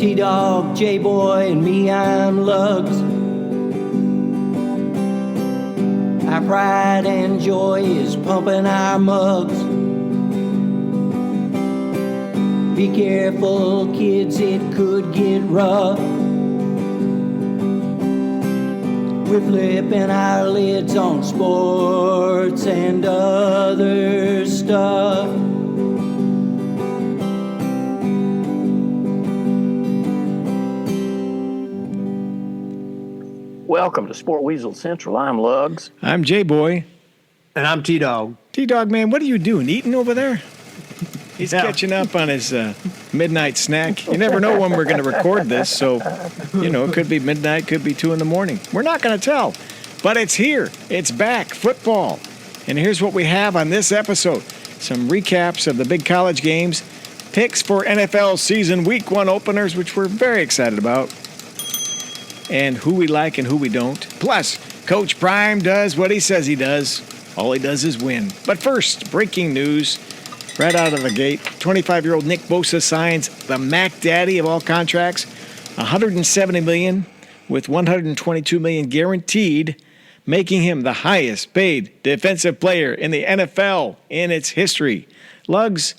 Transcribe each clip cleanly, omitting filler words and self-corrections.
T-Dog, J-Boy, and me, I'm Lugs. Our pride and joy is pumping our mugs. Be careful, kids, it could get rough. We're flipping our lids on sports and other stuff. Welcome to Sport Weasel Central. I'm Lugs. I'm J-Boy. And I'm T-Dog. T-Dog, man, what are you doing? Eating over there? He's catching up on his midnight snack. You never know when we're going to record this, so, it could be midnight, could be 2 in the morning. We're not going to tell, but it's here. It's back, football. And here's what we have on this episode. Some recaps of the big college games, picks for NFL season week 1 openers, which we're very excited about, and who we like and who we don't. Plus, Coach Prime does what he says he does. All he does is win. But first, breaking news. Right out of the gate, 25-year-old Nick Bosa signs the Mac Daddy of all contracts, $170 million with $122 million guaranteed, making him the highest-paid defensive player in the NFL in its history. Lugs,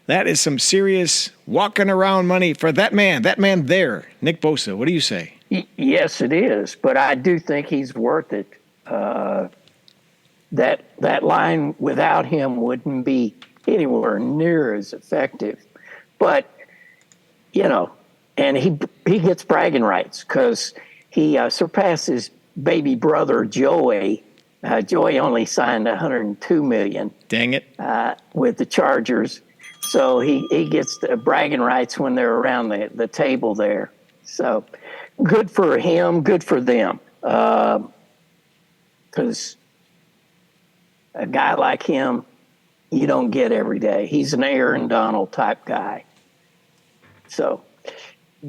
that is some serious walking around money for that man there, Nick Bosa. What do you say? Yes, it is, but I do think he's worth it. That line without him wouldn't be anywhere near as effective. But, and he gets bragging rights because he surpasses baby brother Joey. Joey only signed $102 million. Dang it. With the Chargers. So he gets the bragging rights when they're around the table there. So good for him, good for them. Because a guy like him, you don't get every day. He's an Aaron Donald type guy. So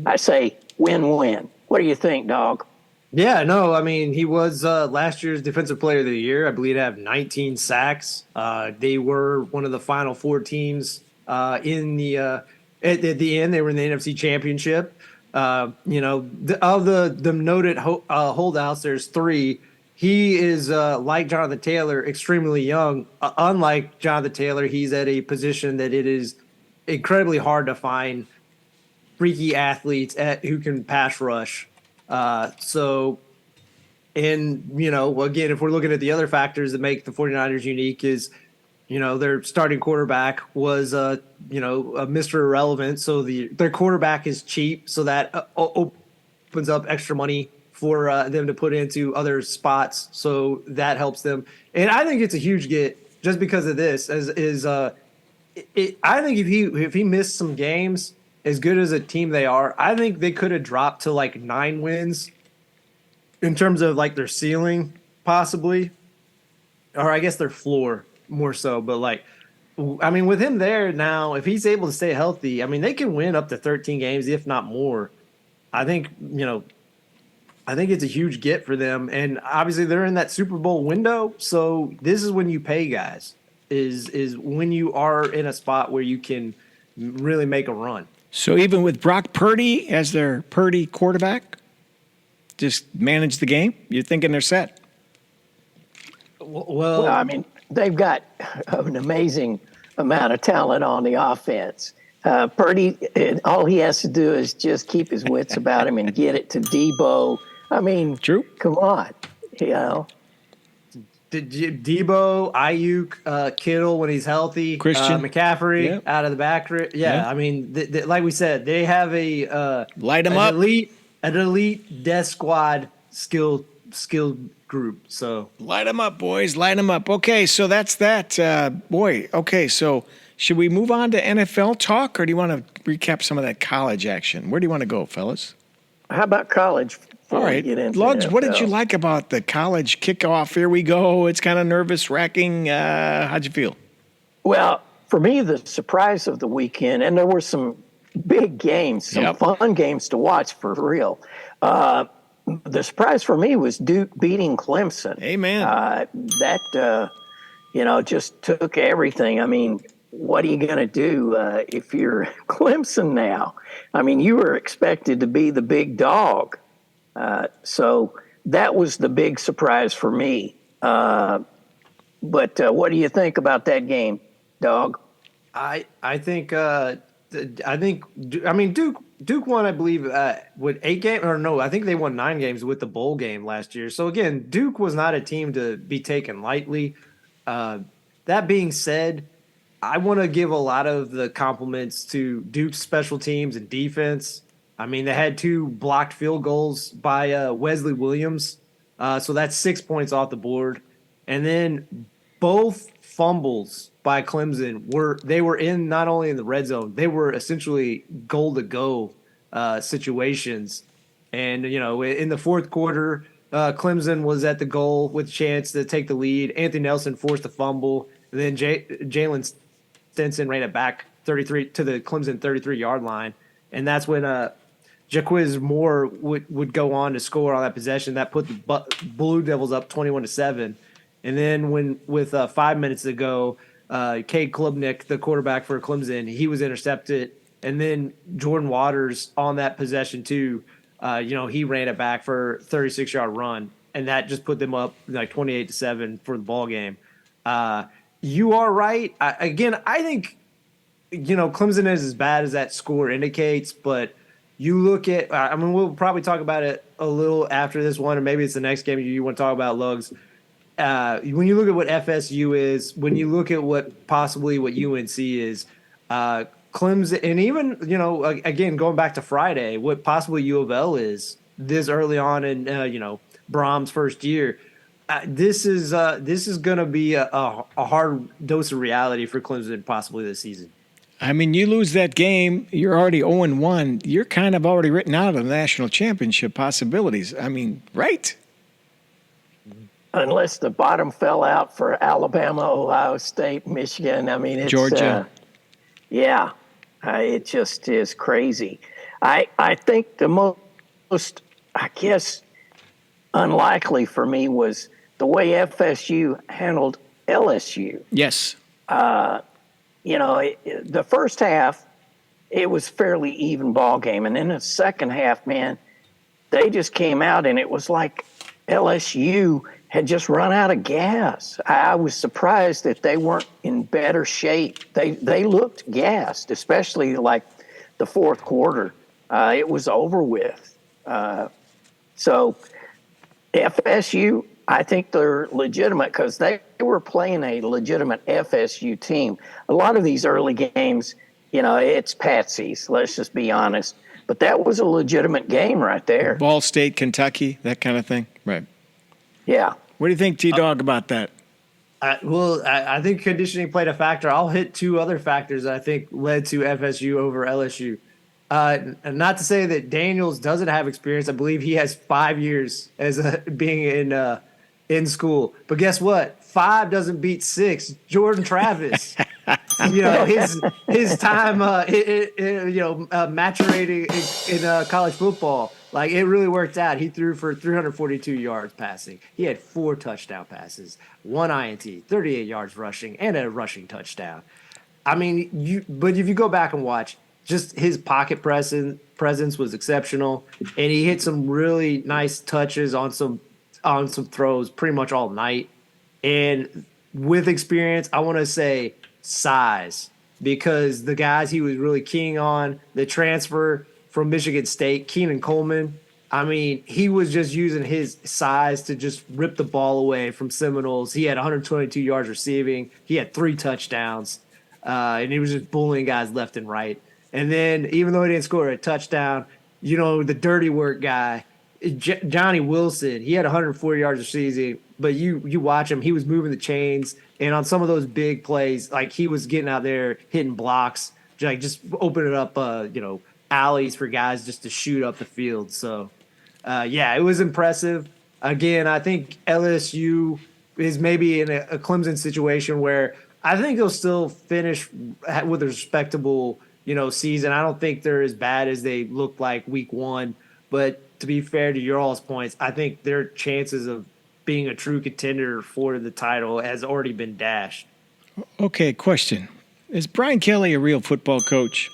I say win-win. What do you think, Dog? Yeah, no, I mean, he was last year's Defensive Player of the Year. I believe they have 19 sacks. They were one of the final 4 teams in the at the end. They were in the NFC Championship. Of the noted holdouts, there's 3. He is, like Jonathan Taylor, extremely young. Unlike Jonathan Taylor, he's at a position that it is incredibly hard to find freaky athletes who can pass rush. Again, if we're looking at the other factors that make the 49ers unique is, their starting quarterback was, a Mr. Irrelevant. So their quarterback is cheap. So that opens up extra money for them to put into other spots, so that helps them. And I think it's a huge get just because of this. I think if he missed some games, as good as a team they are, I think they could have dropped to like 9 wins in terms of like their ceiling, possibly, or I guess their floor more so. But with him there now, if he's able to stay healthy, they can win up to 13 games, if not more. I think it's a huge get for them. And obviously they're in that Super Bowl window. So this is when you pay guys, is when you are in a spot where you can really make a run. So even with Brock Purdy as their Purdy quarterback, just manage the game, you're thinking they're set? Well, they've got an amazing amount of talent on the offense. Purdy, all he has to do is just keep his wits about him and get it to Debo. True. Come on, Debo, Ayuk, Kittle when he's healthy, Christian McCaffrey out of the back. Like we said, they have a light them up, an elite death squad skill group. So light them up, boys, light them up. Okay, so that's that. Okay, so should we move on to NFL talk, or do you want to recap some of that college action? Where do you want to go, fellas? How about college? All right, Lugs, what did you like about the college kickoff? Here we go. It's kind of nervous-wracking. How'd you feel? Well, for me, the surprise of the weekend, and there were some big games, some fun games to watch for real. The surprise for me was Duke beating Clemson. Amen. That just took everything. what are you going to do if you're Clemson now? I mean, you were expected to be the big dog. So that was the big surprise for me. But what do you think about that game, dog? I think I mean Duke won, I believe, with 8 games, or no, I think they won 9 games with the bowl game last year. So again, Duke was not a team to be taken lightly. That being said, I want to give a lot of the compliments to Duke's special teams and defense. I mean, they had 2 blocked field goals by Wesley Williams, so that's 6 points off the board, and then both fumbles by Clemson were in not only in the red zone, they were essentially goal to go situations. And in the fourth quarter, Clemson was at the goal with a chance to take the lead. Anthony Nelson forced a fumble, and then Jalen Stinson ran it back 33 to the Clemson 33-yard line, and that's when Jaquiz Moore would go on to score on that possession. That put the Blue Devils up 21-7. And then with 5 minutes to go, Cade Klubnik, the quarterback for Clemson, he was intercepted. And then Jordan Waters on that possession too, he ran it back for a 36-yard run, and that just put them up like 28-7 for the ball game. You are right. I think Clemson is as bad as that score indicates, but you look at, we'll probably talk about it a little after this one, or maybe it's the next game you want to talk about, Lugs. When you look at what FSU is, when you look at what UNC is, Clemson, and even, again, going back to Friday, what possibly U of L is this early on in, Brahms' first year, this is going to be a hard dose of reality for Clemson possibly this season. I mean, you lose that game, you're already 0-1. You're kind of already written out of the national championship possibilities. I mean, right? Unless the bottom fell out for Alabama, Ohio State, Michigan. I mean, it's Georgia. It just is crazy. I think the most, I guess, unlikely for me was the way FSU handled LSU. Yes. The first half, it was fairly even ball game. And then the second half, man, they just came out and it was like LSU had just run out of gas. I was surprised that they weren't in better shape. They looked gassed, especially like the fourth quarter. It was over with. So FSU, I think they're legitimate because they were playing a legitimate FSU team. A lot of these early games, it's patsies. Let's just be honest. But that was a legitimate game right there. Ball State, Kentucky, that kind of thing. Right. Yeah. What do you think, T-Dog, about that? I think conditioning played a factor. I'll hit 2 other factors that I think led to FSU over LSU. Not to say that Daniels doesn't have experience. I believe he has 5 years as being in school. But guess what? 5 doesn't beat 6. Jordan Travis, his time, maturating in college football, like it really worked out. He threw for 342 yards passing. He had 4 touchdown passes, 1 INT, 38 yards rushing, and a rushing touchdown. I mean, but if you go back and watch, just his pocket presence was exceptional, and he hit some really nice touches on some throws pretty much all night. And with experience, I want to say size, because the guys he was really keying on, the transfer from Michigan State, Keenan Coleman, I mean, he was just using his size to just rip the ball away from Seminoles. He had 122 yards receiving. He had 3 touchdowns, and he was just bullying guys left and right. And then even though he didn't score a touchdown, the dirty work guy, Johnny Wilson, he had 140 yards receiving, but you watch him, he was moving the chains, and on some of those big plays, like he was getting out there hitting blocks, like just opening up alleys for guys just to shoot up the field. So it was impressive. Again, I think LSU is maybe in a Clemson situation where I think they'll still finish with a respectable season. I don't think they're as bad as they looked like week 1, but to be fair to your all's points, I think their chances of being a true contender for the title has already been dashed. Okay, question. Is Brian Kelly a real football coach?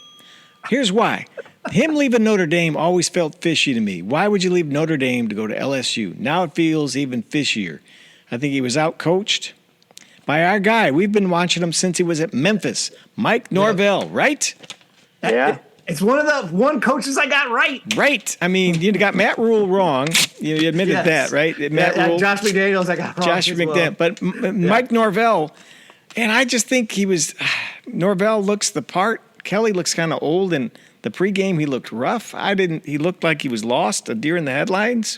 Here's why. Him leaving Notre Dame always felt fishy to me. Why would you leave Notre Dame to go to LSU? Now it feels even fishier. I think he was outcoached by our guy. We've been watching him since he was at Memphis. Mike Norvell, right? Yeah. It's one of the coaches I got right. Right. I mean, you got Matt Rule wrong. You admitted that, right? Matt Rule. Josh McDaniels, I got wrong. Josh McDaniels. But Mike Norvell, and I just think he was – Norvell looks the part. Kelly looks kind of old, and the pregame he looked rough. He looked like he was lost, a deer in the headlights.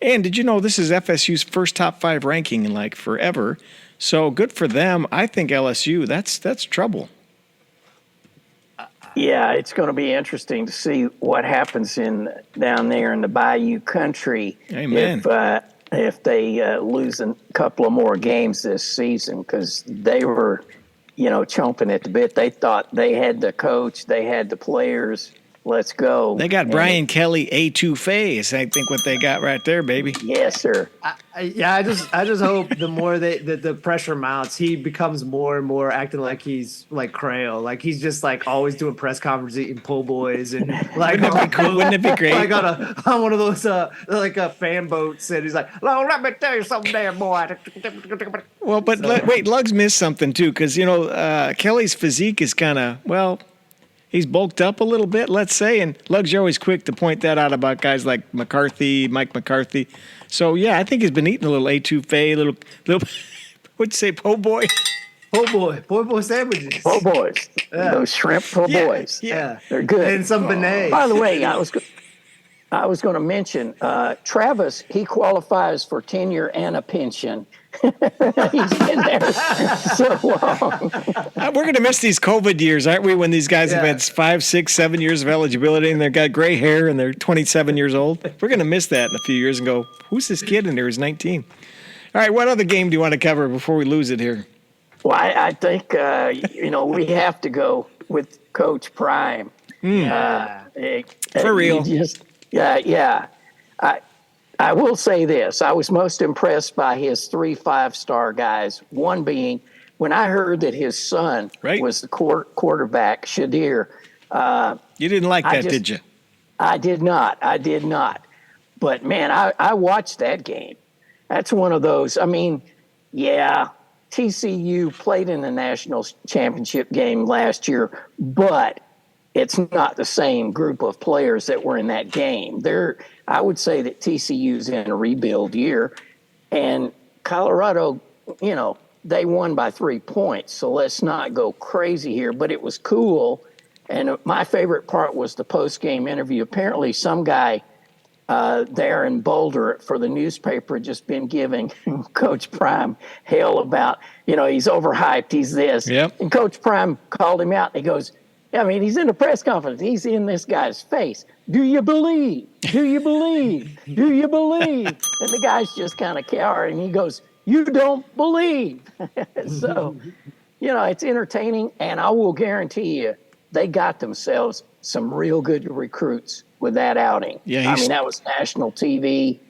And did you know this is FSU's first top 5 ranking in like forever? So good for them. I think LSU, that's trouble. Yeah, it's going to be interesting to see what happens down there in the Bayou Country. Amen. If they lose a couple of more games this season, because they were, chomping at the bit. They thought they had the coach, they had the players. Let's go. They got Brian Kelly A2 is I think what they got right there, baby. Yes, sir. I just hope the more that the pressure mounts, he becomes more and more acting like he's like Crail, like he's just like always doing press conferences, eating po' boys, and like Wouldn't it be great? Like on one of those like a fan boats, and he's like, "Oh, let me tell you something, there, boy." Well, but wait, Lugs missed something too, because Kelly's physique is kind of he's bulked up a little bit, let's say, and Lugs, you're always quick to point that out about guys like Mike McCarthy. So, yeah, I think he's been eating a little A2 little what'd you say, po' boy? Po' boy sandwiches. Po' boys. Yeah. Those shrimp po' boys. Yeah. They're good. And some beignets. By the way, I was going to mention Travis, he qualifies for tenure and a pension. He's been there so long. We're going to miss these COVID years, aren't we, when these guys have had 5, 6, 7 years of eligibility and they've got gray hair and they're 27 years old? We're going to miss that in a few years and go, who's this kid in there who's 19? All right, what other game do you want to cover before we lose it here? Well, I think, we have to go with Coach Prime. For real. Yeah. I will say this. I was most impressed by his 3 5-star guys. One being, when I heard that his son was the quarterback, Shadir. You didn't like that, did you? I did not. But, man, I watched that game. That's one of those. I mean, yeah, TCU played in the national championship game last year, but it's not the same group of players that were in that game. I would say that TCU's in a rebuild year, and Colorado, they won by 3 points. So let's not go crazy here, but it was cool. And my favorite part was the post-game interview. Apparently some guy there in Boulder for the newspaper had just been giving Coach Prime hell about, he's overhyped, he's this. Yep. And Coach Prime called him out, and he goes, he's in a press conference. He's in this guy's face. Do you believe? Do you believe? Do you believe? And the guy's just kind of cowering. He goes, you don't believe. So, it's entertaining. And I will guarantee you, they got themselves some real good recruits with that outing. Yeah, that was national TV.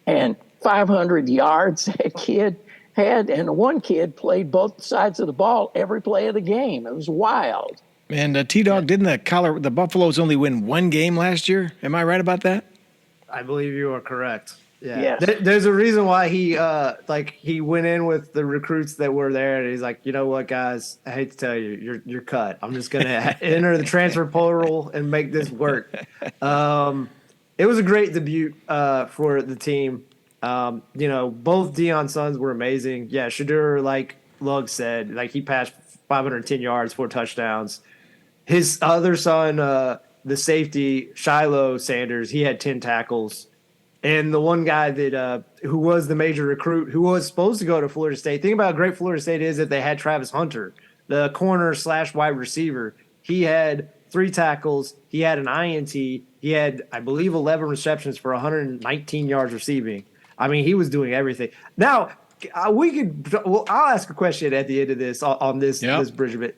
And 500 yards that kid had. And one kid played both sides of the ball every play of the game. It was wild. And T-Dog, didn't the Buffaloes only win 1 game last year? Am I right about that? I believe you are correct. Yeah. Yes. There's a reason why he went in with the recruits that were there, and he's like, you know what, guys, I hate to tell you, you're cut. I'm just gonna enter the transfer portal and make this work. It was a great debut for the team. Both Deion's sons were amazing. Yeah, Shadur, like Lug said, he passed 510 yards, 4 touchdowns. His other son, the safety, Shiloh Sanders, he had 10 tackles. And the one guy that who was the major recruit, who was supposed to go to Florida State. Think about how great Florida State is that they had Travis Hunter, the corner / wide receiver. He had 3 tackles. He had an INT. He had, I believe, 11 receptions for 119 yards receiving. I mean, he was doing everything. Now, I'll ask a question at the end of this on this bridge of it.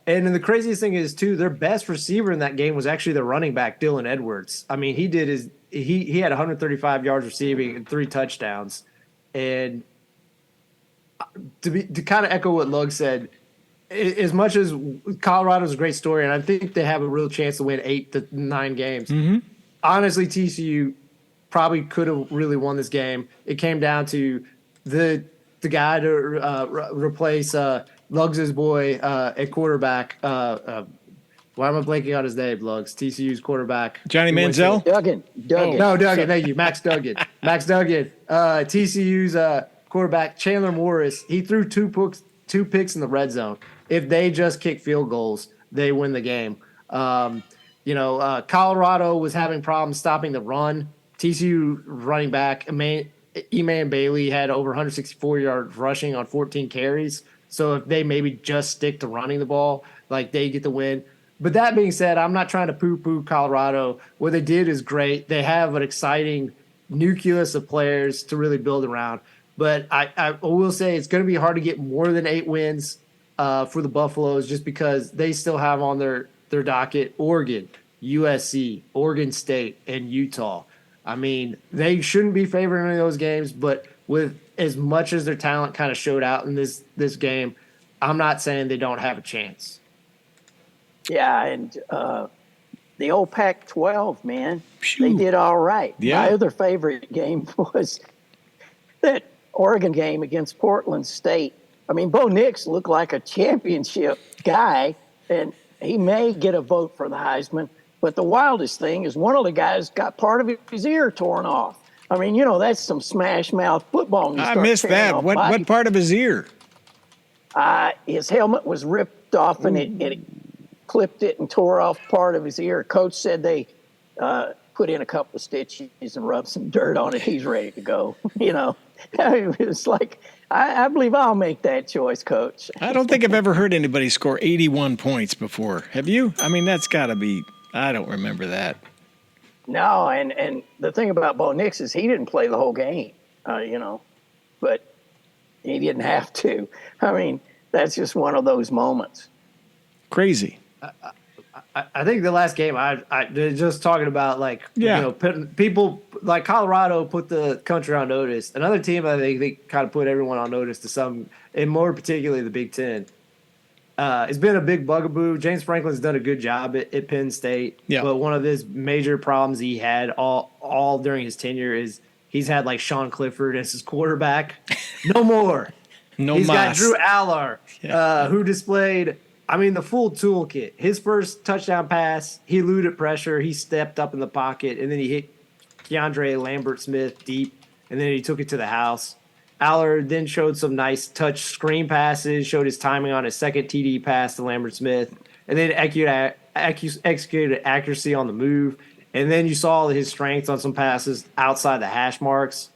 And the craziest thing is too, their best receiver in that game was actually the running back Dylan Edwards. I mean, he had 135 yards receiving and 3 touchdowns. And to kind of echo what Lug said, as much as Colorado's a great story, and I think they have a real chance to win 8 to 9 games. Honestly, TCU probably could have really won this game. It came down to the guy to replace Luggs' boy at quarterback. Why am I blanking on his name, Luggs? TCU's quarterback. Johnny Manziel? Duggan. No, Duggan. Thank you. Max Duggan. TCU's quarterback, Chandler Morris, he threw two picks in the red zone. If they just kick field goals, they win the game. Colorado was having problems stopping the run. TCU running back, Eman Bailey had over 164 yards rushing on 14 carries. So if they maybe just stick to running the ball, like they get the win. But that being said, I'm not trying to poo-poo Colorado. What they did is great. They have an exciting nucleus of players to really build around. But I will say it's going to be hard to get more than 8 wins for the Buffaloes just because they still have on their docket Oregon, USC, Oregon State, and Utah. I mean, they shouldn't be favored in any of those games, but with as much as their talent kind of showed out in this game, I'm not saying they don't have a chance. Yeah, and the old Pac-12, man, Phew. they did all right. Yeah. My other favorite game was that Oregon game against Portland State. I mean, Bo Nix looked like a championship guy, and he may get a vote for the Heisman. But the wildest thing is one of the guys got part of his ear torn off. I mean, that's some smash mouth football. I missed that. What part of his ear? His helmet was ripped off, and it clipped it and tore off part of his ear. Coach said they put in a couple of stitches and rubbed some dirt on it. He's ready to go. It's like, I believe I'll make that choice, Coach. I don't think I've ever heard anybody score 81 points before. Have you? I mean, that's got to be – I don't remember that. No, and the thing about Bo Nix is he didn't play the whole game, but he didn't have to. I mean, that's just one of those moments. Crazy. I think the last game I just talking about putting people like Colorado put the country on notice. Another team I think they kind of put everyone on notice to some, and more particularly the Big Ten. It's been a big bugaboo. James Franklin's done a good job at Penn State, but one of his major problems he had all during his tenure is he's had like Sean Clifford as his quarterback. No more. He's got Drew Aller, who displayed – the full toolkit. His first touchdown pass, he eluded pressure. He stepped up in the pocket, and then he hit Keandre Lambert-Smith deep, and then he took it to the house. Aller then showed some nice touch screen passes, showed his timing on his second TD pass to Lambert-Smith, and then executed accuracy on the move. And then you saw his strengths on some passes outside the hash marks.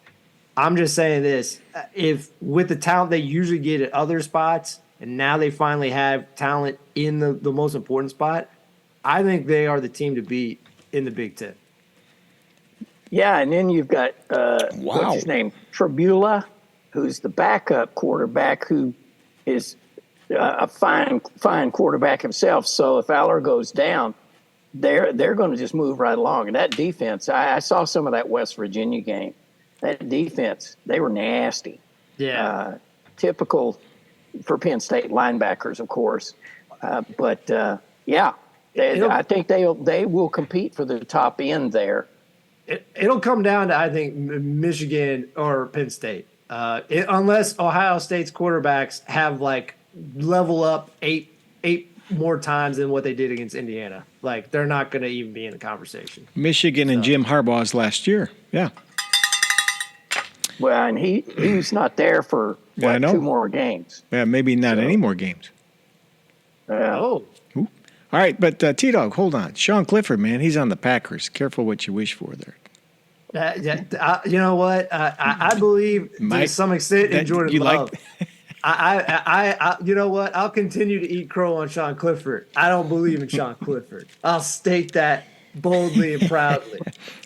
I'm just saying this. If with the talent they usually get at other spots, and now they finally have talent in the most important spot, I think they are the team to beat in the Big Ten. Yeah, and then you've got, what's his name, Tribula, who's the backup quarterback, who is a fine quarterback himself. So if Aller goes down, they're going to just move right along. And that defense, I saw some of that West Virginia game. That defense, they were nasty. Yeah. Typical for Penn State linebackers, of course. I think they will compete for the top end there. It'll come down to, I think, Michigan or Penn State. Unless Ohio State's quarterbacks have, level up eight more times than what they did against Indiana. They're not going to even be in the conversation. Michigan and Jim Harbaugh's last year. Yeah. Well, and he's not there for 2 more games. Yeah, maybe not any more games. Oh. All right, but T-Dog, hold on. Sean Clifford, man, he's on the Packers. Careful what you wish for there. You know what? I believe to some extent in Jordan Love. You know what? I'll continue to eat crow on Sean Clifford. I don't believe in Sean Clifford. I'll state that boldly and proudly.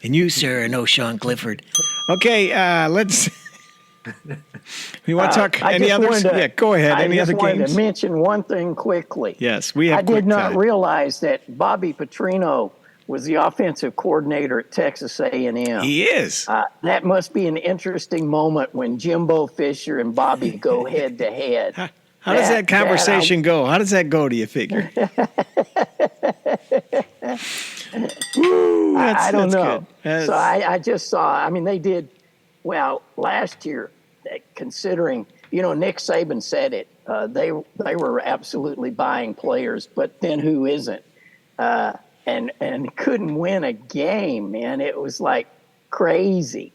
And you, sir, are no Sean Clifford. Okay, let's. We want to talk any others? Go ahead. Any other games? I just wanted to mention one thing quickly. Yes, we have. I did not realize that Bobby Petrino was the offensive coordinator at Texas A&M. He is. That must be an interesting moment when Jimbo Fisher and Bobby go head to head. How does that conversation go? How does that go, do you figure? Woo, I don't know. Good. So I just saw, I mean, they did well last year, considering, Nick Saban said it. They were absolutely buying players, but then who isn't? And couldn't win a game, man. It was like crazy.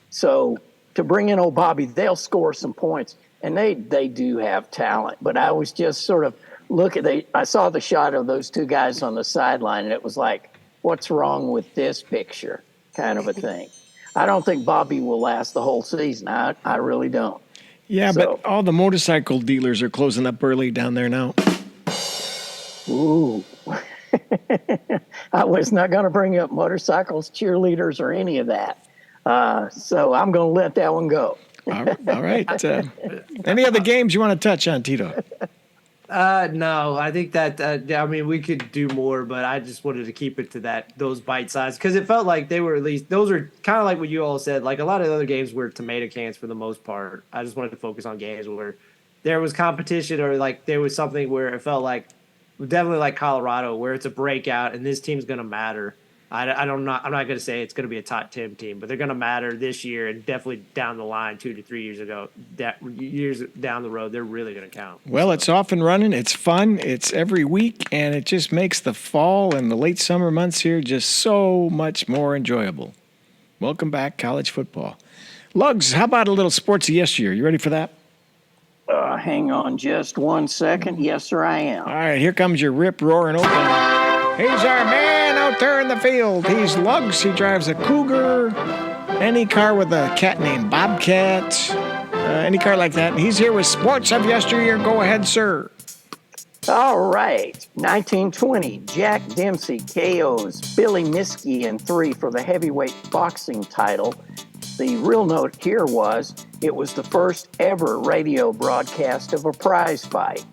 So to bring in old Bobby, they'll score some points, and they do have talent. But I was just sort of I saw the shot of those two guys on the sideline, and it was like, what's wrong with this picture, kind of a thing. I don't think Bobby will last the whole season. I really don't. Yeah, but all the motorcycle dealers are closing up early down there now. Ooh. I was not going to bring up motorcycles, cheerleaders, or any of that. So I'm going to let that one go. All right. Any other games you want to touch on, Tito? No, I think that we could do more, but I just wanted to keep it to those bite size because it felt like they were at least those are kind of like what you all said. Like a lot of the other games were tomato cans for the most part. I just wanted to focus on games where there was competition or like there was something where it felt like definitely like Colorado where it's a breakout and this team's going to matter. I'm not going to say it's going to be a top 10 team, but they're going to matter this year and definitely down the line 2 to 3 years ago. Years down the road, they're really going to count. Well, it's off and running. It's fun. It's every week, and it just makes the fall and the late summer months here just so much more enjoyable. Welcome back, college football. Lugs, how about a little sports of yesteryear? You ready for that? Hang on just 1 second. Yes, sir, I am. All right, here comes your rip roaring open. He's our man out there in the field. He's Lugs. He drives a Cougar, any car with a cat named Bobcat, any car like that. And he's here with sports of yesteryear. Go ahead, sir. All right. 1920, Jack Dempsey KOs Billy Miskey in 3 for the heavyweight boxing title. The real note here was it was the first ever radio broadcast of a prize fight.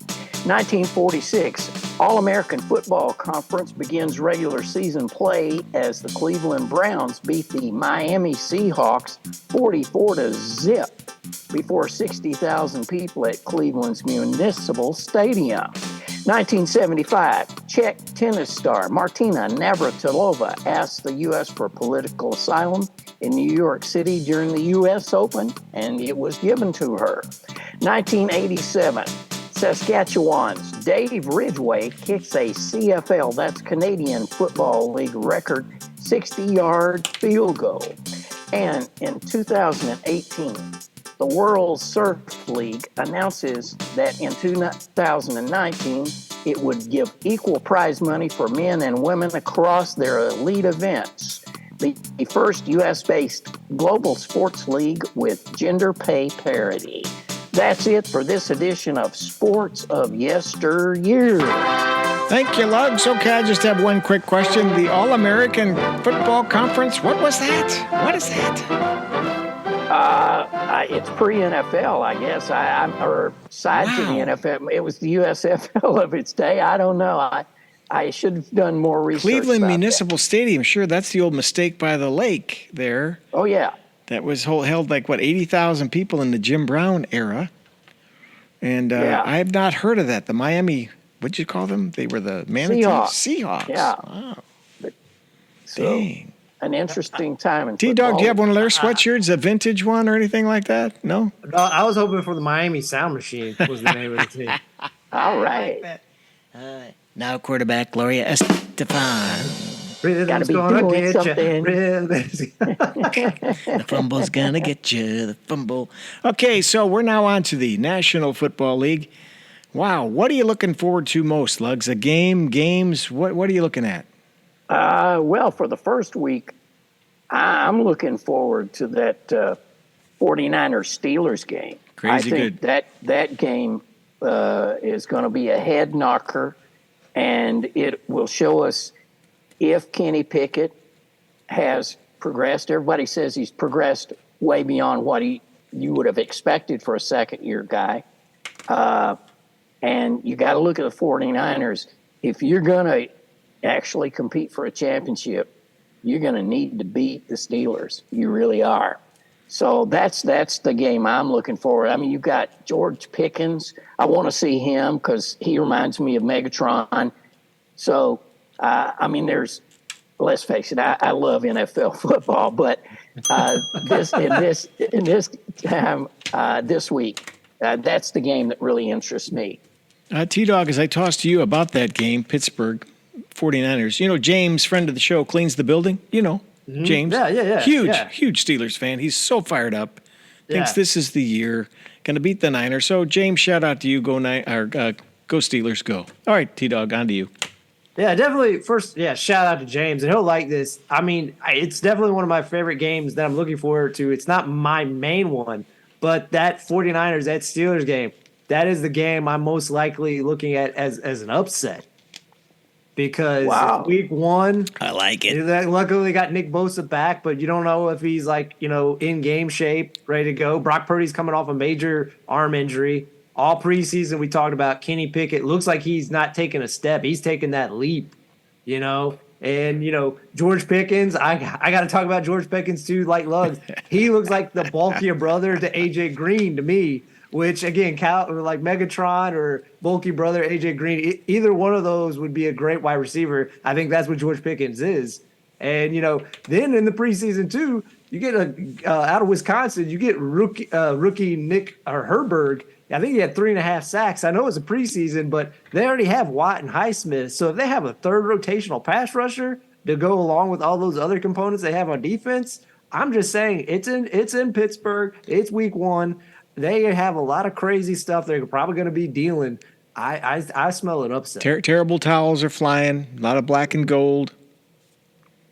1946, All-American Football Conference begins regular season play as the Cleveland Browns beat the Miami Seahawks 44-0 before 60,000 people at Cleveland's Municipal Stadium. 1975, Czech tennis star Martina Navratilova asked the U.S. for political asylum in New York City during the U.S. Open, and it was given to her. 1987, Saskatchewan's Dave Ridgway kicks a CFL, that's Canadian Football League record, 60-yard field goal. And in 2018, the World Surf League announces that in 2019, it would give equal prize money for men and women across their elite events. The first U.S.-based global sports league with gender pay parity. That's it for this edition of Sports of Yesteryear. Thank you, Lugs. Okay, I just have one quick question. The All-American Football Conference, what was that? What is that? It's pre-NFL, I guess, or side to the NFL. It was the USFL of its day. I don't know. I should have done more research. Cleveland Municipal Stadium, sure, that's the old Mistake by the Lake there. Oh, yeah. That was held like, 80,000 people in the Jim Brown era. And I have not heard of that. The Miami, what'd you call them? They were the Manatees? Seahawks. Yeah. Wow. Dang. An interesting time in T-Dog, football. do you have one of their sweatshirts, a vintage one or anything like that? No? No, I was hoping for the Miami Sound Machine was the name of the team. All right. Now quarterback Gloria Estefan. Gotta be doing something. The fumble's gonna get you, the fumble. Okay, so we're now on to the National Football League. Wow, what are you looking forward to most, Lugs? A game, games, what are you looking at? Well, for the first week, I'm looking forward to that 49ers-Steelers game. Crazy good. That game is going to be a head knocker, and it will show us if Kenny Pickett has progressed. Everybody says he's progressed way beyond what you would have expected for a second-year guy. And you got to look at the 49ers. If you're going to actually compete for a championship, you're going to need to beat the Steelers. You really are. So that's the game I'm looking for. I mean, you got George Pickens. I want to see him because he reminds me of Megatron. So, I mean, let's face it, I love NFL football, but this week, that's the game that really interests me. T-Dog, as I tossed to you about that game, Pittsburgh 49ers, you know, James, friend of the show, cleans the building, you know. James, Yeah. Huge Steelers fan. He's so fired up. Thinks this is the year. Going to beat the Niners. So, James, shout out to you. Go Steelers, go. All right, T-Dog, on to you. Yeah, definitely. First, shout out to James, and he'll like this. I mean, it's definitely one of my favorite games that I'm looking forward to. It's not my main one, but that 49ers, that Steelers game, that is the game I'm most likely looking at as an upset. Because it's week one. I like it. Luckily, they got Nick Bosa back, but you don't know if he's in game shape, ready to go. Brock Purdy's coming off a major arm injury. All preseason, we talked about Kenny Pickett. Looks like he's not taking a step. He's taking that leap, And, George Pickens, I got to talk about George Pickens too, like Lugs. He looks like the bulkier brother to A.J. Green to me, which, again, like Megatron or bulky brother A.J. Green, either one of those would be a great wide receiver. I think that's what George Pickens is. And, then in the preseason too, you get out of Wisconsin, you get rookie Nick Herberg. I think he had 3.5 sacks. I know it's a preseason, but they already have Watt and Highsmith. So if they have a third rotational pass rusher to go along with all those other components they have on defense, I'm just saying it's in Pittsburgh. It's week one. They have a lot of crazy stuff they're probably going to be dealing. I smell an upset. Terrible towels are flying. A lot of black and gold.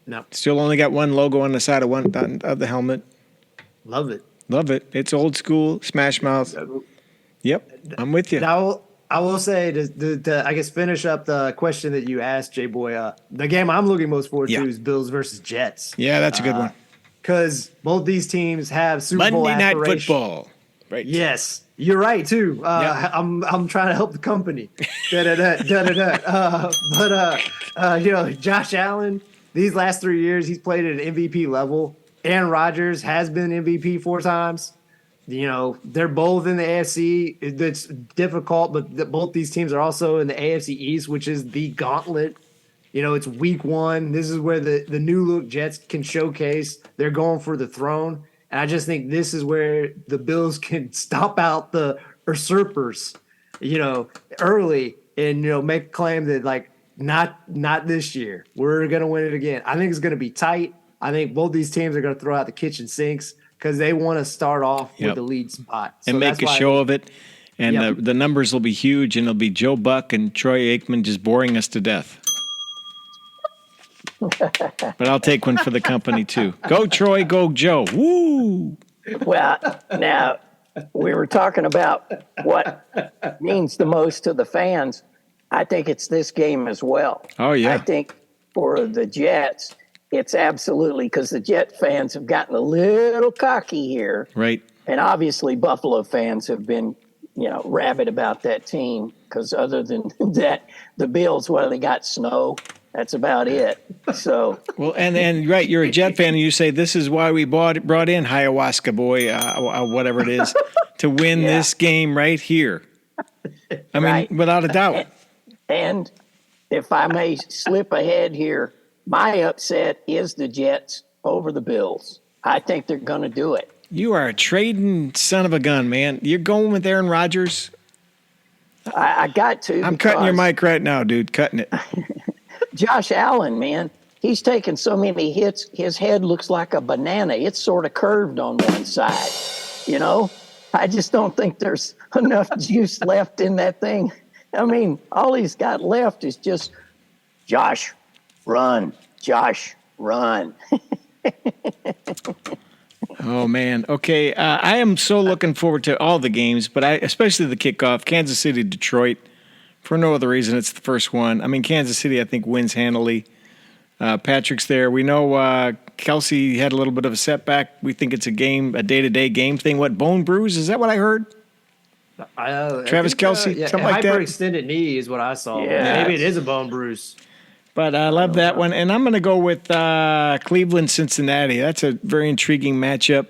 No, still only got one logo on the side of the helmet. Love it. It's old school. Smash Mouth. Yep, I'm with you. Now, I will say to I guess finish up the question that you asked, J Boy. The game I'm looking most forward to is Bills versus Jets. Yeah, that's a good one. Because both these teams have Super Bowl Monday Night aspirations. Football. Right. Yes, you're right too. I'm trying to help the company. Josh Allen. These last 3 years, he's played at an MVP level. Aaron Rodgers has been MVP 4 times. They're both in the AFC. It's difficult, but both these teams are also in the AFC East, which is the gauntlet. It's week one. This is where the new look Jets can showcase. They're going for the throne. And I just think this is where the Bills can stomp out the usurpers, early and, make a claim that, not this year. We're going to win it again. I think it's going to be tight. I think both these teams are going to throw out the kitchen sinks because they want to start off with the lead spot. So and make a show of it. And the numbers will be huge, and it'll be Joe Buck and Troy Aikman just boring us to death. But I'll take one for the company, too. Go, Troy. Go, Joe. Woo! Well, now, we were talking about what means the most to the fans. I think it's this game as well. Oh, yeah. I think for the Jets, it's absolutely because the Jet fans have gotten a little cocky here. Right. And obviously Buffalo fans have been, rabid about that team because other than that, the Bills, they got snow. That's about it. So well, and right, you're a Jet fan, and you say this is why we brought in Ayahuasca Boy, whatever it is, to win this game right here. I mean, without a doubt. And if I may slip ahead here, my upset is the Jets over the Bills. I think they're going to do it. You are a trading son of a gun, man. You're going with Aaron Rodgers? I got to. I'm cutting your mic right now, dude. Cutting it. Josh Allen, man, he's taken so many hits, his head looks like a banana. It's sort of curved on one side, I just don't think there's enough juice left in that thing. I mean, all he's got left is just, Josh, run. Josh, run. Oh, man. Okay, I am so looking forward to all the games, but especially the kickoff, Kansas City, Detroit. For no other reason, it's the first one. I mean, Kansas City, I think, wins handily. Patrick's there. We know Kelsey had a little bit of a setback. We think it's a day-to-day game thing. What, bone bruise? Is that what I heard? Travis Kelsey, something like that? Hyperextended knee is what I saw. Yeah. Maybe it is a bone bruise. But I love that one. And I'm going to go with Cleveland, Cincinnati. That's a very intriguing matchup.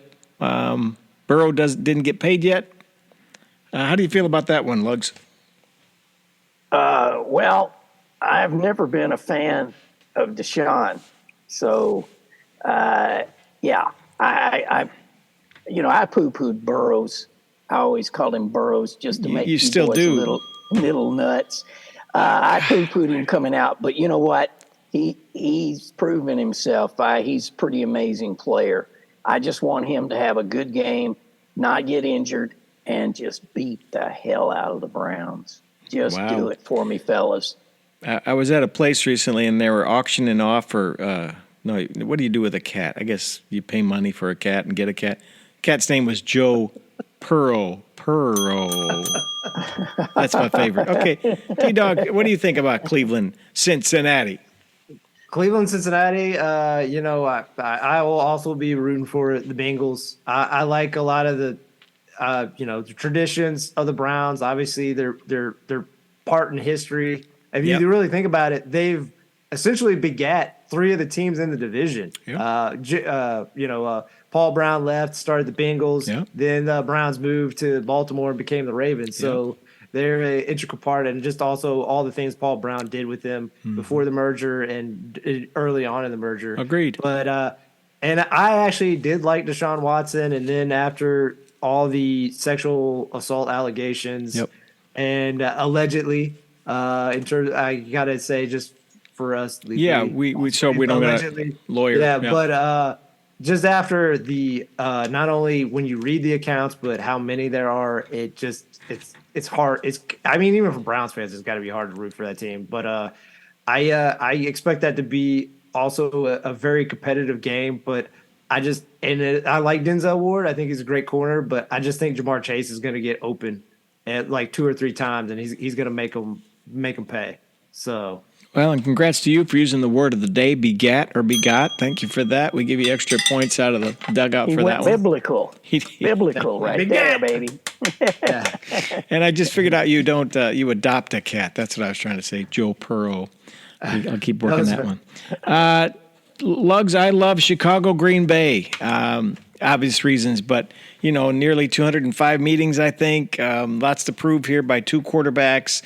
Burrow didn't get paid yet. How do you feel about that one, Lugs? Well, I've never been a fan of Deshaun. So, yeah, I I poo-pooed Burrows. I always called him Burrows just to make You still boys do. a little nuts. I poo-pooed him coming out, but you know what? He's proven himself. He's a pretty amazing player. I just want him to have a good game, not get injured, and just beat the hell out of the Browns. Just Wow. do it for me, fellas. I was at a place recently, and they were auctioning off for no. What do you do with a cat? I guess you pay money for a cat and get a cat. Cat's name was Joe Purro. That's my favorite. Okay, T-Dog, what do you think about Cleveland, Cincinnati? Cleveland, Cincinnati. I will also be rooting for the Bengals. I like a lot of the the traditions of the Browns. Obviously, they're part in history. If Yep. you really think about it, they've essentially begat three of the teams in the division. Yep. Paul Brown left, started the Bengals. Yep. Then the Browns moved to Baltimore and became the Ravens. So they're an integral part, and just also all the things Paul Brown did with them before the merger and early on in the merger. Agreed. But and I actually did like Deshaun Watson, and then after all the sexual assault allegations Yep. and allegedly, in terms, I gotta say, just for us, Yeah, we don't got a lawyer. Yeah, but just after the not only when you read the accounts, but how many there are, it's hard. Even for Browns fans, it's got to be hard to root for that team. But I expect that to be also a very competitive game. But I like Denzel Ward. I think he's a great corner, but I just think Jamar Chase is going to get open at like 2 or 3 times, and he's going to make them pay. So. Well, and congrats to you for using the word of the day, begat or begot. Thank you for that. We give you extra points out of the dugout He for went that one. biblical. Biblical right there, baby. And I just figured out you don't you adopt a cat. That's what I was trying to say. Joe Burrow. I'll keep working that one. Lugs, I love Chicago, Green Bay. Obvious reasons, but nearly 205 meetings. I think lots to prove here by 2 quarterbacks.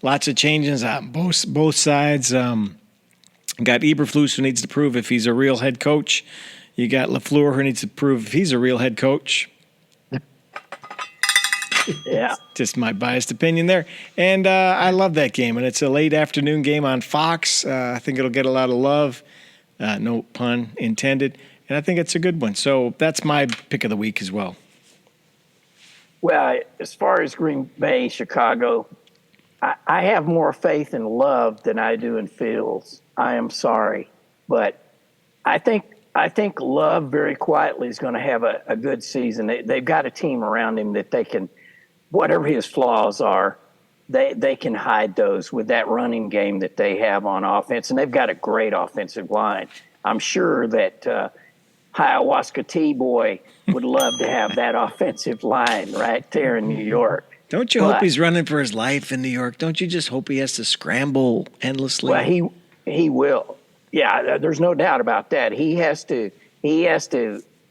Lots of changes on both sides. Got Eberflus, who needs to prove if he's a real head coach. You got LaFleur, who needs to prove if he's a real head coach. Yeah. Just my biased opinion there. And I love that game. And it's a late afternoon game on Fox. I think it'll get a lot of love. No pun intended. And I think it's a good one. So that's my pick of the week as well. Well, as far as Green Bay, Chicago, I have more faith in Love than I do in Fields. I am sorry, but I think Love very quietly is going to have a good season. They've got a team around him that they can, whatever his flaws are, they can hide those with that running game that they have on offense, and they've got a great offensive line. I'm sure that Hiawaska T-Boy would love to have that offensive line right there in New York. Don't you hope he's running for his life in New York? Don't you just hope he has to scramble endlessly? Well, he will. Yeah, there's no doubt about that. He has to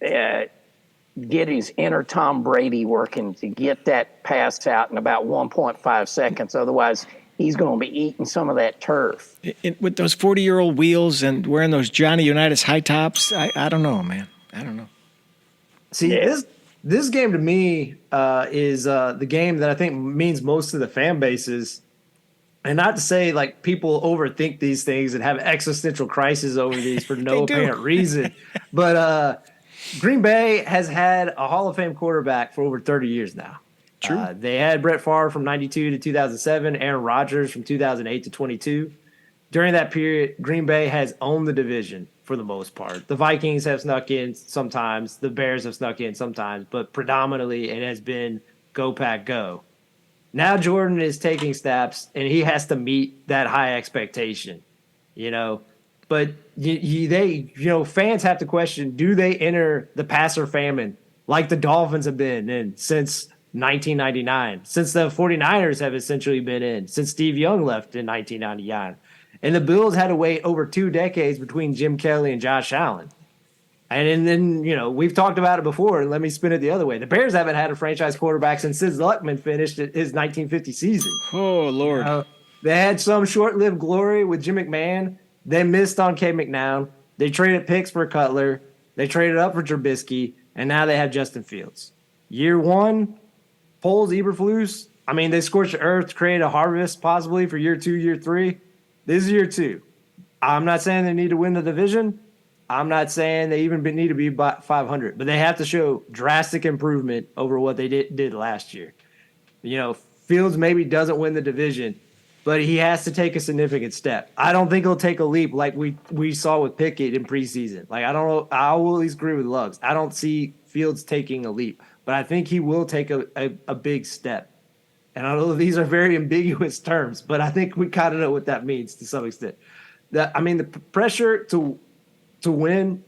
get his inner Tom Brady working to get that pass out in about 1.5 seconds. Otherwise, he's going to be eating some of that turf. With those 40-year-old wheels and wearing those Johnny Unitas high tops, I don't know, man. I don't know. See, this game to me is the game that I think means most to the fan bases. And not to say like people overthink these things and have existential crises over these for no apparent reason. But Green Bay has had a Hall of Fame quarterback for over 30 years now. True. They had Brett Favre from 92 to 2007, Aaron Rodgers from 2008 to 22. During that period, Green Bay has owned the division for the most part. The Vikings have snuck in sometimes. The Bears have snuck in sometimes. But predominantly, it has been go, Pack, go. Now Jordan is taking steps, and he has to meet that high expectation, But fans have to question, do they enter the passer famine like the Dolphins have been in since 1999, since the 49ers have essentially been in, since Steve Young left in 1999. And the Bills had to wait over 2 decades between Jim Kelly and Josh Allen. And then, we've talked about it before, and let me spin it the other way. The Bears haven't had a franchise quarterback since Sid Luckman finished his 1950 season. Oh, Lord. They had some short-lived glory with Jim McMahon. They missed on K. McNown. They traded picks for Cutler. They traded up for Trubisky, and now they have Justin Fields. Year one, Poles, Eberflus. I mean, they scorched the earth to create a harvest possibly for year 2, year 3. This is year 2. I'm not saying they need to win the division. I'm not saying they even need to be 500, but they have to show drastic improvement over what they did last year. Fields maybe doesn't win the division, but he has to take a significant step. I don't think he'll take a leap like we saw with Pickett in preseason. Like, I don't know. I will at least agree with Luggs. I don't see Fields taking a leap, but I think he will take a big step. And I know these are very ambiguous terms, but I think we kind of know what that means to some extent. The pressure to win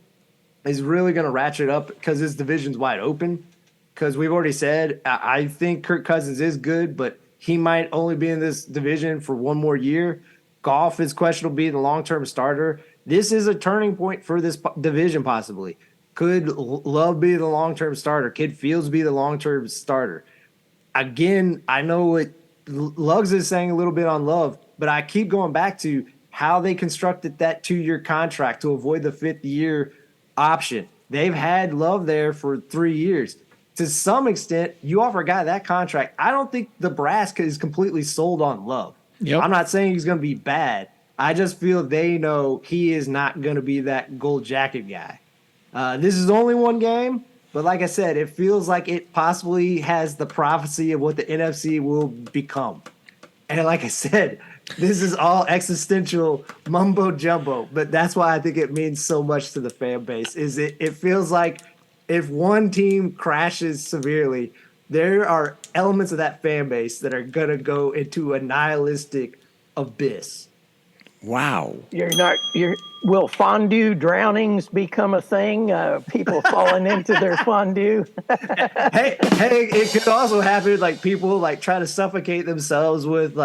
is really going to ratchet up because this division's wide open. Because we've already said, I think Kirk Cousins is good, but he might only be in this division for one more year. Goff is questionable being the long-term starter. This is a turning point for this division possibly. Could Love be the long-term starter? Could Fields be the long-term starter? Again, I know what Luggs is saying a little bit on Love, but I keep going back to how they constructed that 2-year contract to avoid the 5th-year option. They've had Love there for 3 years. To some extent, you offer a guy that contract. I don't think Nebraska is completely sold on Love. Yep. I'm not saying he's going to be bad. I just feel they know he is not going to be that gold jacket guy. This is only one game, but like I said, it feels like it possibly has the prophecy of what the NFC will become. And like I said, this is all existential mumbo jumbo, but that's why I think it means so much to the fan base. It feels like if one team crashes severely, there are elements of that fan base that are gonna go into a nihilistic abyss. Wow. Will fondue drownings become a thing? People falling into their fondue. hey, it could also happen like people like try to suffocate themselves with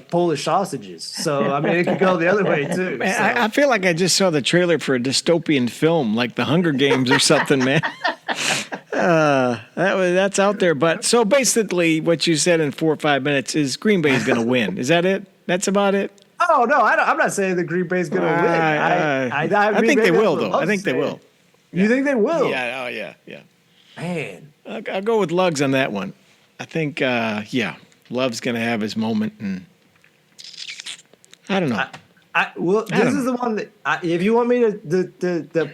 Polish sausages. So I mean, it could go the other way too. Man, So. I feel like I just saw the trailer for a dystopian film, like The Hunger Games or something, man. That's out there. But so basically, what you said in 4 or 5 minutes is Green Bay is going to win. Is that it? That's about it. Oh no, I'm not saying the Green Bay's going to win. I think they will, though. I think they will. You think they will? Yeah. Oh, yeah. Man, I'll go with Luggs on that one. I think, Love's going to have his moment, and I don't know. This is the one that if you want me to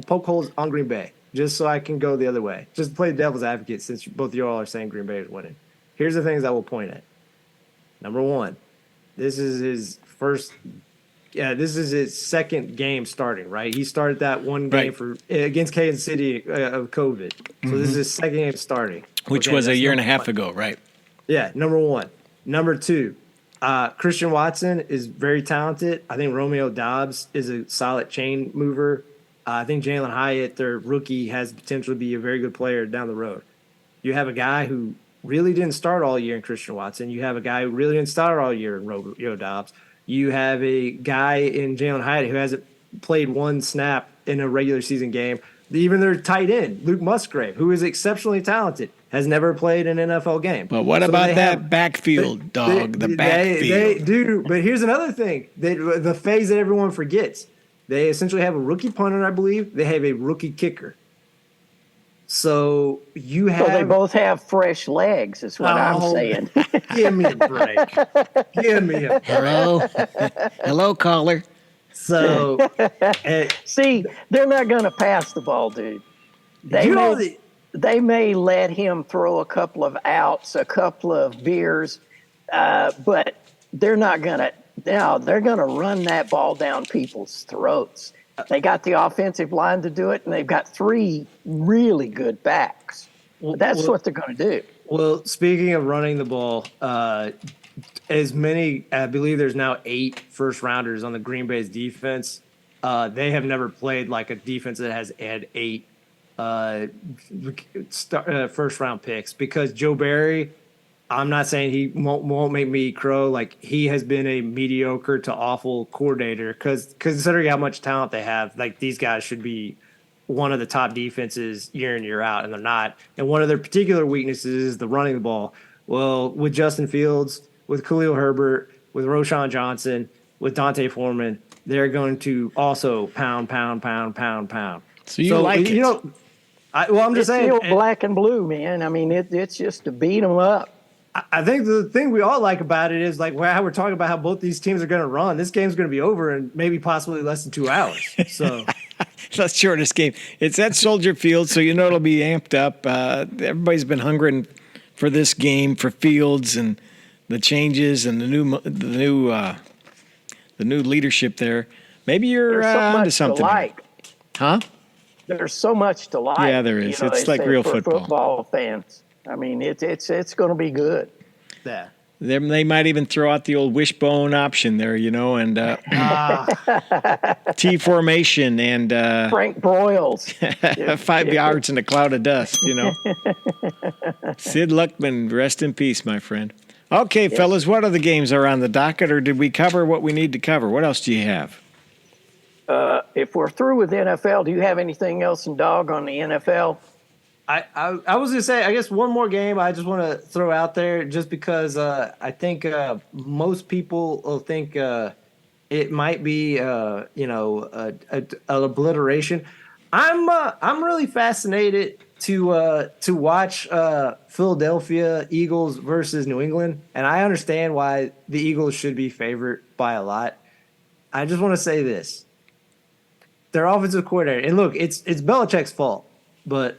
poke holes on Green Bay, just so I can go the other way, just play devil's advocate, since both of you all are saying Green Bay is winning. Here's the things I will point at. Number one, this is his second game starting, right? He started that one game against Kansas City of COVID. So this is his second game starting. Which was a year and a half ago, right? Yeah, number one. Number two, Christian Watson is very talented. I think Romeo Doubs is a solid chain mover. I think Jalen Hyatt, their rookie, has potential to be a very good player down the road. You have a guy who really didn't start all year in Christian Watson. You have a guy who really didn't start all year in Romeo Doubs. You have a guy in Jalen Hyatt who hasn't played one snap in a regular season game. Even their tight end, Luke Musgrave, who is exceptionally talented, has never played an NFL game. But what about that backfield, dog? The backfield. They do. But here's another thing. The phase that everyone forgets. They essentially have a rookie punter, I believe. They have a rookie kicker. So you have. So they both have fresh legs, is what I'm saying. Give me a break. Give me a break. Hello, caller. So, see, they're not going to pass the ball, dude. They may let him throw a couple of outs, a couple of beers, but they're not going to. Now they're going to run that ball down people's throats. They got the offensive line to do it, and they've got 3 really good backs. That's what they're going to do. Well, speaking of running the ball, as many, I believe there's now 8 first-rounders on the Green Bay's defense. They have never played like a defense that has had 8 first-round picks because Joe Barry, I'm not saying he won't make me crow. Like, he has been a mediocre to awful coordinator because considering how much talent they have, like, these guys should be one of the top defenses year in, year out, and they're not. And one of their particular weaknesses is the running the ball. Well, with Justin Fields, with Khalil Herbert, with Roshan Johnson, with Dante Foreman, they're going to also pound. So you like it. I'm just It's saying. still black and blue, man. I mean, it's just to beat them up. I think the thing we all like about it is like how we're talking about how both these teams are going to run. This game's going to be over in maybe possibly less than 2 hours. So It's the shortest game. It's at Soldier Field, so you know it'll be amped up. Everybody's been hungering for this game, for Fields and the changes and the new leadership there. Maybe you're There's so onto much to something, like. huh? There's so much to like. Yeah, there is. It's they like say, real for football. fans. I mean, it's going to be good. yeah. They might even throw out the old wishbone option there, and T formation and Frank Broyles. 5 yards in a cloud of dust, Sid Luckman, rest in peace, my friend. Okay, fellas, what other games are on the docket, or did we cover what we need to cover? What else do you have? If we're through with NFL, do you have anything else in dog on the NFL? I was going to say, I guess one more game I just want to throw out there just because I think most people will think it might be, an obliteration. I'm really fascinated to watch Philadelphia Eagles versus New England, and I understand why the Eagles should be favored by a lot. I just want to say this. Their offensive coordinator, and look, it's Belichick's fault, but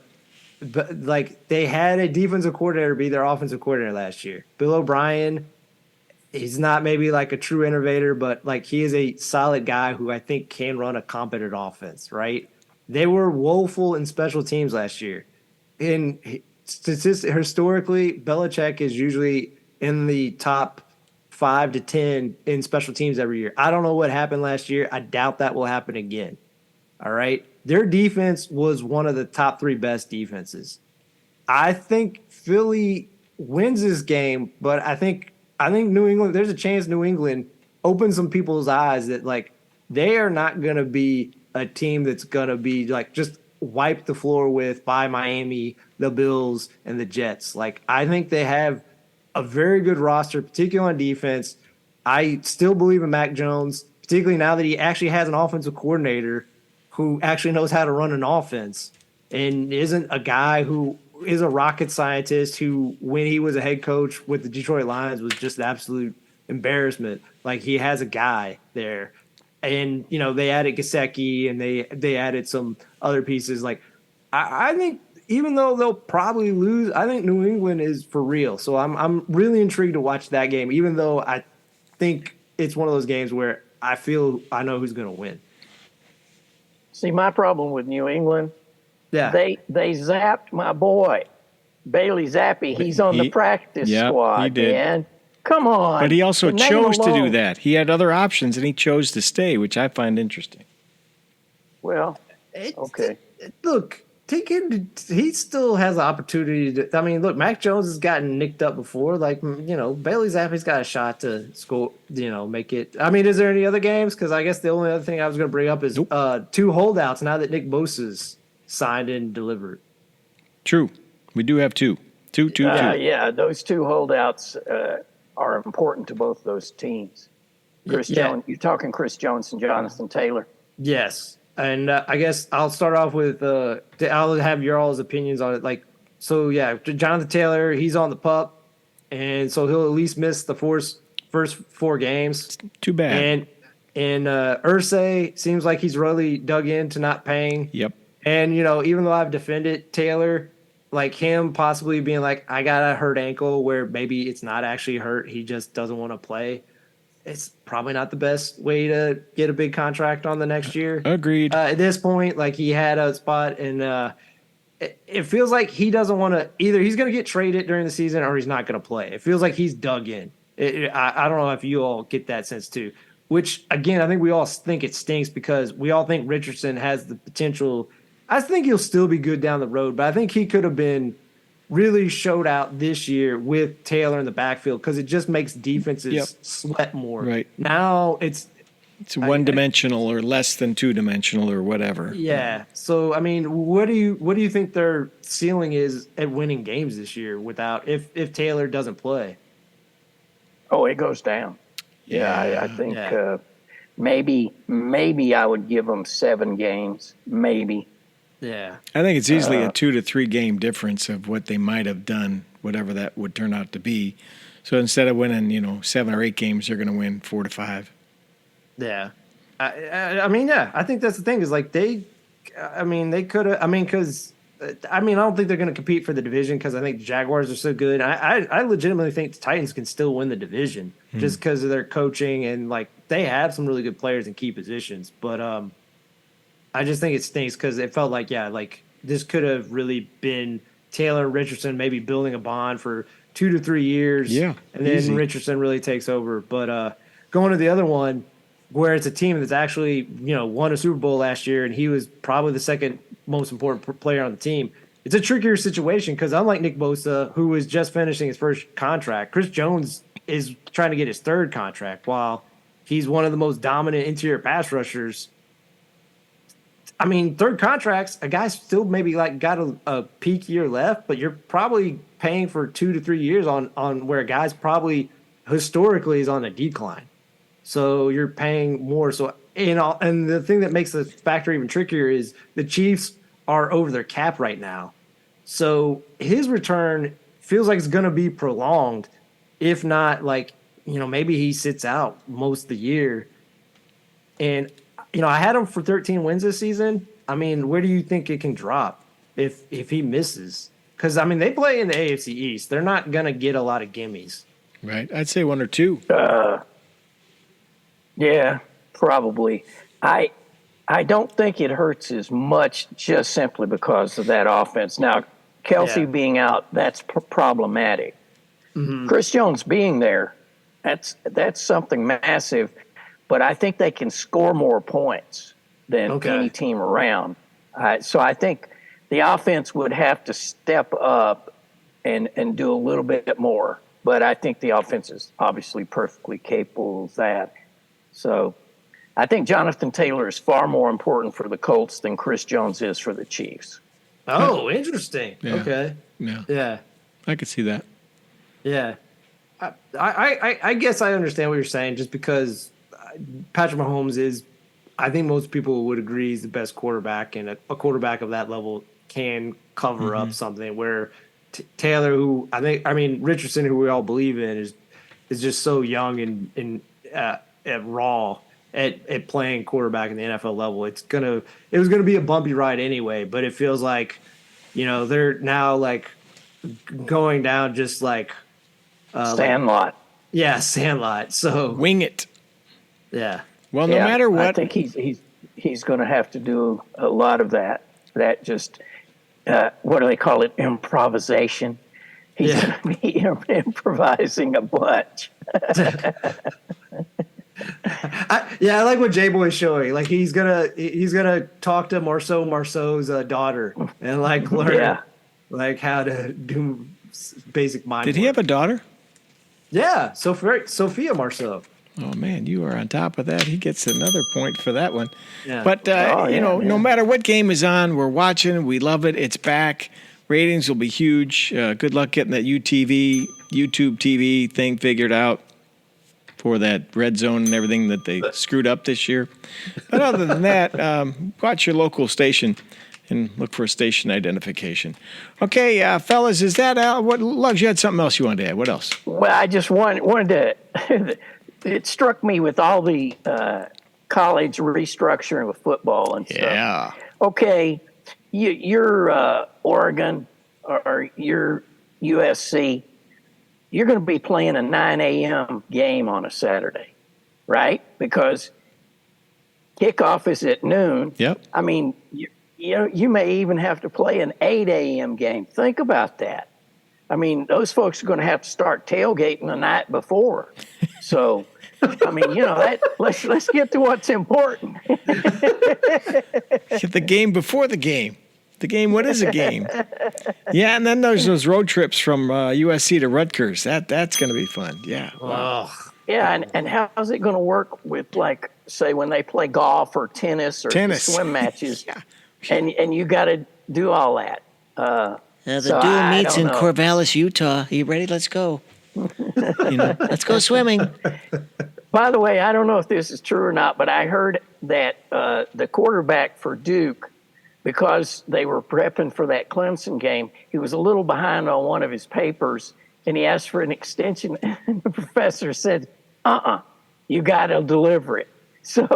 like they had a defensive coordinator be their offensive coordinator last year. Bill O'Brien, he's not maybe like a true innovator, but like he is a solid guy who I think can run a competent offense, right? They were woeful in special teams last year. And historically, Belichick is usually in the top 5 to 10 in special teams every year. I don't know what happened last year. I doubt that will happen again. All right. Their defense was one of the top 3 best defenses. I think Philly wins this game, but I think New England, there's a chance New England opens some people's eyes that like they are not going to be a team that's going to be like just wiped the floor with by Miami, the Bills, and the Jets. Like I think they have a very good roster, particularly on defense. I still believe in Mac Jones, particularly now that he actually has an offensive coordinator who actually knows how to run an offense and isn't a guy who is a rocket scientist who, when he was a head coach with the Detroit Lions, was just an absolute embarrassment. Like he has a guy there. And, they added Gesicki and they added some other pieces. Like I think even though they'll probably lose, I think New England is for real. So I'm really intrigued to watch that game, even though I think it's one of those games where I feel I know who's going to win. See, my problem with New England, Yeah. they zapped my boy, Bailey Zappi. He's on the practice squad, he did. man. Come on. But he also The name chose to do alone. that. He had other options, and he chose to stay, which I find interesting. Well, okay. Look, he still has the opportunity to. I mean, look, Mac Jones has gotten nicked up before. Like, Bailey Zappi's got a shot to score. Make it. I mean, is there any other games? Because I guess the only other thing I was going to bring up is 2 holdouts now that Nick Bosa's signed and delivered. True, we do have 2. Two. Yeah, those 2 holdouts are important to both those teams. Chris Jones, you're talking Chris Jones and Jonathan Taylor. Yes. And I guess I'll start off with I'll have your all's opinions on it. Like, so yeah, Jonathan Taylor, he's on the pup, and so he'll at least miss the first 4 games. Too bad. And Irsay seems like he's really dug into not paying. Yep. And even though I've defended Taylor, like him possibly being like, I got a hurt ankle where maybe it's not actually hurt, he just doesn't want to play. It's probably not the best way to get a big contract on the next year. Agreed. At this point, like he had a spot, and it feels like he doesn't want to either. He's going to get traded during the season, or he's not going to play. It feels like he's dug in. I don't know if you all get that sense too. Which again, I think we all think it stinks because we all think Richardson has the potential. I think he'll still be good down the road, but I think he could have been really showed out this year with Taylor in the backfield because it just makes defenses sweat more. Right. Now it's one-dimensional or less than two-dimensional or whatever. yeah. So I mean, what do you think their ceiling is at winning games this year without if Taylor doesn't play? Oh, it goes down. Yeah, I think maybe I would give them 7 games, maybe. Yeah. I think it's easily a 2 to 3 game difference of what they might have done, whatever that would turn out to be. So instead of winning, 7 or 8 games, they're going to win 4 to 5. Yeah. I mean, yeah, I think that's the thing is like they could have, because I don't think they're going to compete for the division because I think the Jaguars are so good. I legitimately think the Titans can still win the division just because of their coaching and like they have some really good players in key positions. But I just think it stinks because it felt like, like this could have really been Taylor and Richardson maybe building a bond for 2 to 3 years. Yeah. And then easy. Richardson really takes over. But going to the other one, where it's a team that's actually, won a Super Bowl last year, and he was probably the second most important player on the team. It's a trickier situation because unlike Nick Bosa, who was just finishing his first contract, Chris Jones is trying to get his third contract while he's one of the most dominant interior pass rushers. I mean, third contracts, a guy's still maybe like got a peak year left, but you're probably paying for 2 to 3 years on where a guy's probably historically is on a decline. So you're paying more. So and the thing that makes the factor even trickier is the Chiefs are over their cap right now. So his return feels like it's going to be prolonged, if not like, maybe he sits out most of the year. And, I had him for 13 wins this season. I mean, where do you think it can drop if he misses? Because, they play in the AFC East. They're not going to get a lot of gimmies. Right. I'd say 1 or 2. Yeah, probably. I don't think it hurts as much just simply because of that offense. Now, Kelsey being out, that's problematic. Mm-hmm. Chris Jones being there, that's something massive. But I think they can score more points than any team around. So I think the offense would have to step up and do a little bit more. But I think the offense is obviously perfectly capable of that. So I think Jonathan Taylor is far more important for the Colts than Chris Jones is for the Chiefs. Oh, interesting. Yeah. Okay. Yeah. I could see that. Yeah. I guess I understand what you're saying just because Patrick Mahomes is, I think most people would agree, is the best quarterback, and a quarterback of that level can cover up something where Taylor, who Richardson, who we all believe in, is just so young and raw at playing quarterback in the NFL level. It was gonna be a bumpy ride anyway, but it feels like, they're now like going down just like Sandlot. Sandlot. So Wing it. yeah. Well, no matter what, I think he's going to have to do a lot of that. That just what do they call it? Improvisation. He's going to be improvising a bunch. I like what J-Boy's showing. Like he's gonna talk to Marceau's daughter and like learn like how to do basic mind. Did he have a daughter? Yeah, Sophia Marceau. Oh man, you are on top of that. He gets another point for that one. Yeah. But no matter what game is on, we're watching. We love it. It's back. Ratings will be huge. Good luck getting that YouTube TV thing figured out for that red zone and everything that they screwed up this year. But other than that, watch your local station and look for a station identification. Okay, fellas, is that out? What, Lugs, you had something else you wanted to add. What else? Well, I just wanted to. It struck me with all the college restructuring with football and stuff. Yeah. Okay, you're Oregon or you're USC. You're going to be playing a 9 a.m. game on a Saturday, right? Because kickoff is at noon. Yep. I mean, you may even have to play an 8 a.m. game. Think about that. I mean, those folks are going to have to start tailgating the night before. So, I mean, let's get to what's important. The game before the game. The game, what is a game? Yeah, and then there's those road trips from USC to Rutgers. That's going to be fun. Yeah. Wow. Yeah, and how's it going to work with, like, say, when they play golf or tennis or swim matches, Yeah. and you got to do all that. The So duel I meets don't in know. Corvallis, Utah. Are you ready? Let's go. Let's go swimming. By the way, I don't know if this is true or not, but I heard that the quarterback for Duke, because they were prepping for that Clemson game, he was a little behind on one of his papers, and he asked for an extension, and the professor said, you got to deliver it. So,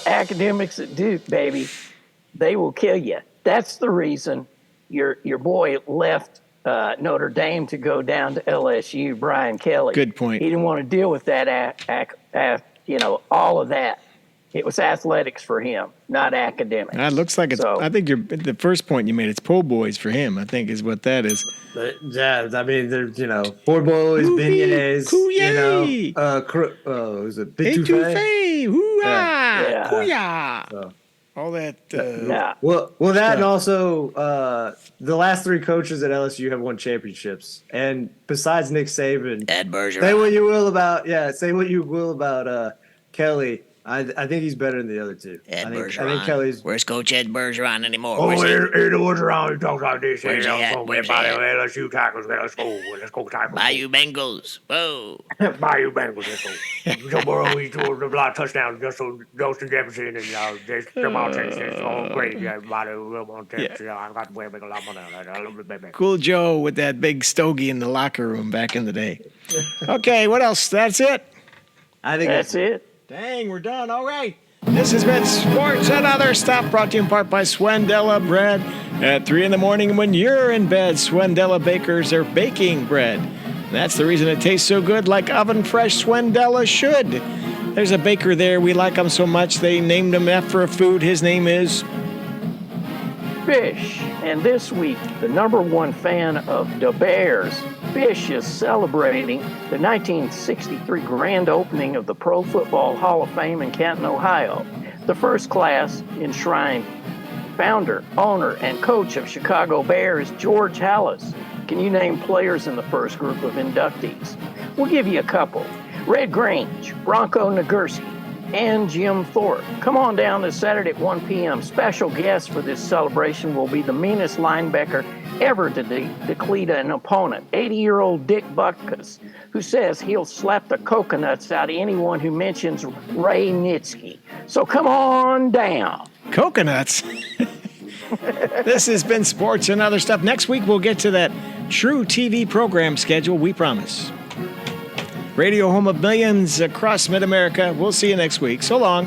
academics at Duke, baby, they will kill you. That's the reason your boy left Notre Dame to go down to LSU, Brian Kelly. Good point. He didn't want to deal with that, all of that. It was athletics for him, not academics. It looks like it's. So- I think the first point you made. It's po' boys for him. I think is what that is. Yeah, I mean, there's poor boys, beignets, Hoo-yay! was it Hey, Bitouffé? touffee, hoo-ah, Yeah. hoo-yah. So. All that. Yeah. Well, that Stuff. and also the last 3 coaches at LSU have won championships, and besides Nick Saban, Ed Bergeron. say what you will about Kelly. I think he's better than the other 2. Ed I Bergeron. think Kelly's. Where's Coach Ed Bergeron anymore? Oh, Where's he? what's wrong? He talks like this. Where's he at? Where's he at? LSU tackles. Let's go tackle. Bayou Bengals. Whoa. Bayou Bengals. Let's go. Joe Burrow, he threw a lot of touchdowns just so Justin Jefferson and Jamal Chase. It's all great. Yeah, everybody on Texas. Yeah, I got to make a lot of money. I love it, baby. Cool Joe with that big stogie in the locker room back in the day. Okay, what else? That's it. I think That's it. Dang, we're done. All right. This has been Sports and Other Stuff, brought to you in part by Swendella Bread. At 3 in the morning when you're in bed, Swendella bakers are baking bread. That's the reason it tastes so good, like oven-fresh Swendella should. There's a baker there. We like him so much, they named him after a food. His name is... Fish. And this week, the #1 fan of the Bears, Fish, is celebrating the 1963 grand opening of the Pro Football Hall of Fame in Canton, Ohio. The first class enshrined founder, owner, and coach of Chicago Bears, George Halas. Can you name players in the first group of inductees? We'll give you a couple. Red Grange, Bronco Nagurski, and Jim Thorpe. Come on down this Saturday at 1 p.m. Special guest for this celebration will be the meanest linebacker ever to decleat an opponent, 80-year-old Dick Butkus, who says he'll slap the coconuts out of anyone who mentions Ray Nitsky. So come on down. Coconuts. This has been Sports and Other Stuff. Next week, we'll get to that true TV program schedule, we promise. Radio home of millions across mid-America. We'll see you next week. So long.